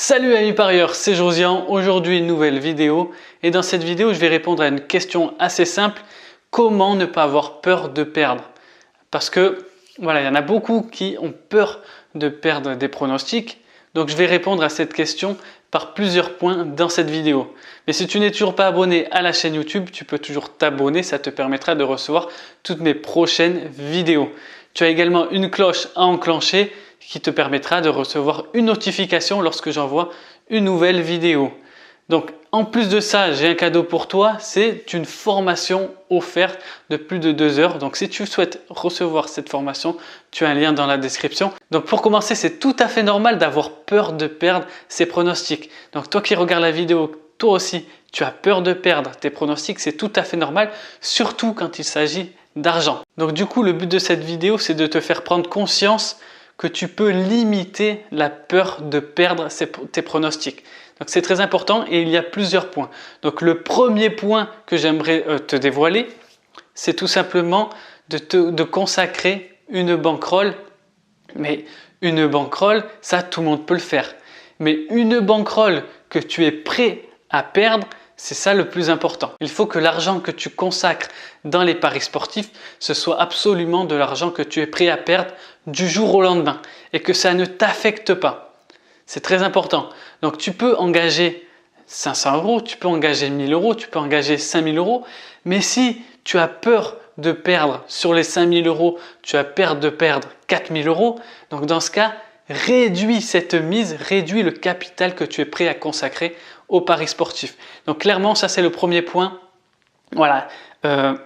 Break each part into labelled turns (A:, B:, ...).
A: Salut amis parieurs, c'est Josian. Aujourd'hui une nouvelle vidéo et dans cette vidéo je vais répondre à une question assez simple. Comment ne pas avoir peur de perdre? Parce que voilà, il y en a beaucoup qui ont peur de perdre des pronostics. Donc je vais répondre à cette question par plusieurs points dans cette vidéo. Mais si tu n'es toujours pas abonné à la chaîne YouTube, tu peux toujours t'abonner, ça te permettra de recevoir toutes mes prochaines vidéos. Tu as également une cloche à enclencher qui te permettra de recevoir une notification lorsque j'envoie une nouvelle vidéo. Donc en plus de ça, j'ai un cadeau pour toi, c'est une formation offerte de plus de 2 heures. Donc si tu souhaites recevoir cette formation, tu as un lien dans la description. Donc pour commencer, c'est tout à fait normal d'avoir peur de perdre ses pronostics. Donc toi qui regardes la vidéo, toi aussi, tu as peur de perdre tes pronostics, c'est tout à fait normal, surtout quand il s'agit d'argent. Donc du coup, le but de cette vidéo, c'est de te faire prendre conscience que tu peux limiter la peur de perdre tes pronostics. Donc c'est très important et il y a plusieurs points. Donc le premier point que j'aimerais te dévoiler, c'est tout simplement de consacrer une bankroll. Mais une bankroll, ça tout le monde peut le faire. Mais une bankroll que tu es prêt à perdre, c'est ça le plus important. Il faut que l'argent que tu consacres dans les paris sportifs, ce soit absolument de l'argent que tu es prêt à perdre du jour au lendemain et que ça ne t'affecte pas. C'est très important. Donc tu peux engager 500 €, tu peux engager 1000 €, tu peux engager 5000 €. Mais si tu as peur de perdre sur les 5000 €, tu as peur de perdre 4000 €, donc dans ce cas, réduis cette mise, réduis le capital que tu es prêt à consacrer au paris sportif. Donc clairement, ça c'est le premier point. Voilà,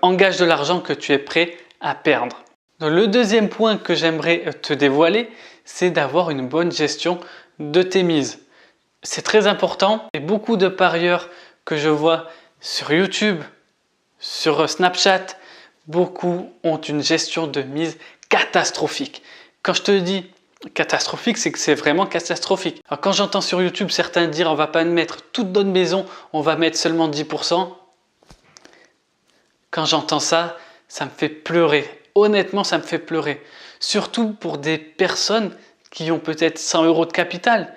A: engage de l'argent que tu es prêt à perdre. Donc, le deuxième point que j'aimerais te dévoiler, c'est d'avoir une bonne gestion de tes mises. C'est très important et beaucoup de parieurs que je vois sur YouTube, sur Snapchat, beaucoup ont une gestion de mise catastrophique. Quand je te dis catastrophique, c'est que c'est vraiment catastrophique. Alors, quand j'entends sur YouTube certains dire on va pas mettre toute notre maison, on va mettre seulement 10%. Quand j'entends ça, ça me fait pleurer. Honnêtement, ça me fait pleurer. Surtout pour des personnes qui ont peut-être 100 € de capital.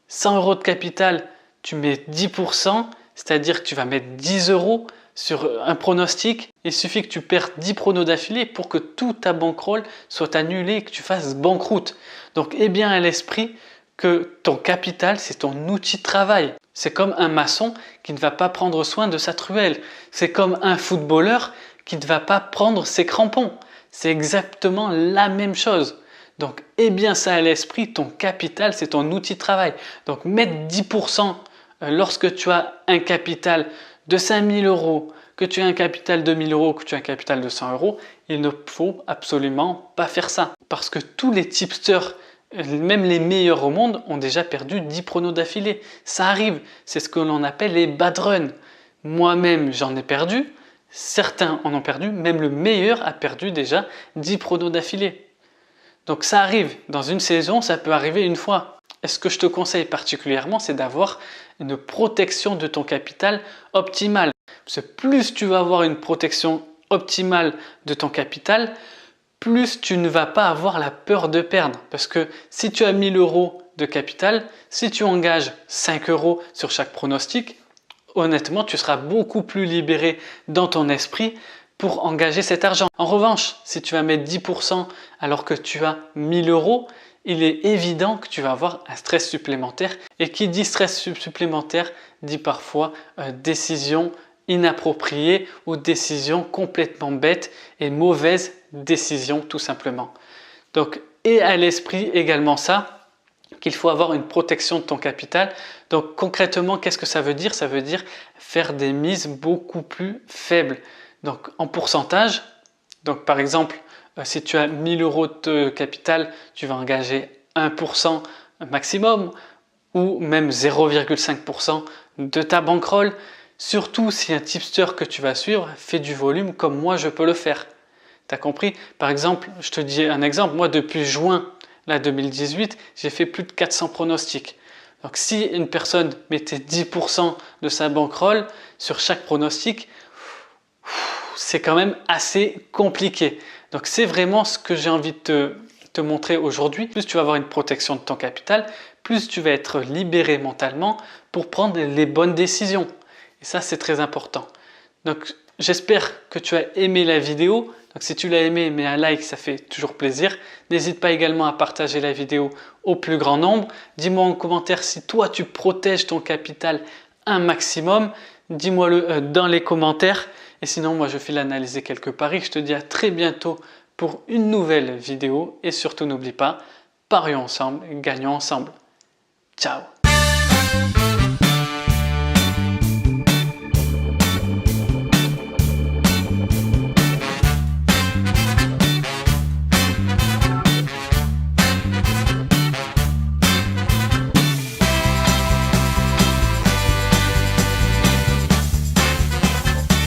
A: 100 € de capital, tu mets 10%, c'est-à-dire que tu vas mettre 10 € sur un pronostic. Il suffit que tu perdes 10 pronos d'affilée pour que toute ta bankroll soit annulée et que tu fasses banqueroute. Donc, aie bien à l'esprit que ton capital, c'est ton outil de travail. C'est comme un maçon qui ne va pas prendre soin de sa truelle. C'est comme un footballeur qui ne va pas prendre ses crampons. C'est exactement la même chose. Donc, aie bien ça à l'esprit, ton capital, c'est ton outil de travail. Donc, mettre 10% lorsque tu as un capital de 5000 €, que tu as un capital de 1000 €, que tu as un capital de 100 €, il ne faut absolument pas faire ça. Parce que tous les tipsters, même les meilleurs au monde, ont déjà perdu 10 pronos d'affilée. Ça arrive, c'est ce que l'on appelle les bad runs. Moi-même, j'en ai perdu. Certains en ont perdu, même le meilleur a perdu déjà 10 pronos d'affilée. Donc ça arrive, dans une saison, ça peut arriver une fois. Et ce que je te conseille particulièrement, c'est d'avoir une protection de ton capital optimale. Parce que plus tu vas avoir une protection optimale de ton capital, plus tu ne vas pas avoir la peur de perdre. Parce que si tu as 1000 € de capital, si tu engages 5 € sur chaque pronostic, honnêtement, tu seras beaucoup plus libéré dans ton esprit pour engager cet argent. En revanche, si tu vas mettre 10% alors que tu as 1000 €, il est évident que tu vas avoir un stress supplémentaire. Et qui dit stress supplémentaire dit parfois décision inappropriée ou décision complètement bête et mauvaise décision tout simplement. Donc, aie à l'esprit également ça, qu'il faut avoir une protection de ton capital. Donc concrètement, qu'est-ce que ça veut dire? Ça veut dire faire des mises beaucoup plus faibles. Donc en pourcentage, donc par exemple, si tu as 1000 € de capital, tu vas engager 1% maximum ou même 0,5% de ta bankroll. Surtout si un tipster que tu vas suivre fait du volume comme moi je peux le faire. Tu as compris? Par exemple, je te dis un exemple, moi depuis juin 2018, j'ai fait plus de 400 pronostics. Donc si une personne mettait 10% de sa bankroll sur chaque pronostic, c'est quand même assez compliqué. Donc c'est vraiment ce que j'ai envie de te montrer aujourd'hui. Plus tu vas avoir une protection de ton capital, plus tu vas être libéré mentalement pour prendre les bonnes décisions. Et ça, c'est très important. Donc, j'espère que tu as aimé la vidéo. Donc, si tu l'as aimé, mets un like, ça fait toujours plaisir. N'hésite pas également à partager la vidéo au plus grand nombre. Dis-moi en commentaire si toi, tu protèges ton capital un maximum. Dis-moi-le dans les commentaires. Et sinon, moi, je file analyser quelques paris. Je te dis à très bientôt pour une nouvelle vidéo. Et surtout, n'oublie pas, parions ensemble, gagnons ensemble. Ciao!